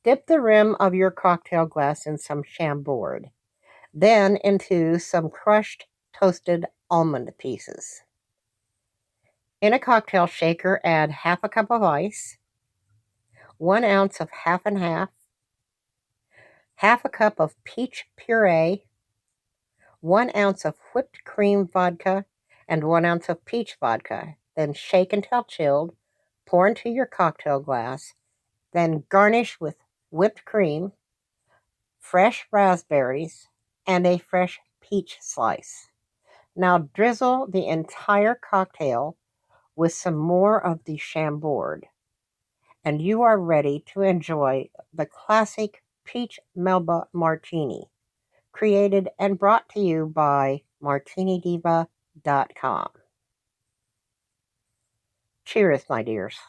Dip the rim of your cocktail glass in some Chambord, then into some crushed toasted almond pieces. In a cocktail shaker, add half a cup of ice, 1 ounce of half and half a cup of peach puree, 1 ounce of whipped cream vodka, and 1 ounce of peach vodka. Then shake until chilled. Pour into your cocktail glass. Then garnish with whipped cream, fresh raspberries, and a fresh peach slice. Now drizzle the entire cocktail with some more of the Chambord, and you are ready to enjoy the classic peach Melba Martini, created and brought to you by martinidiva.com. Cheers, my dears.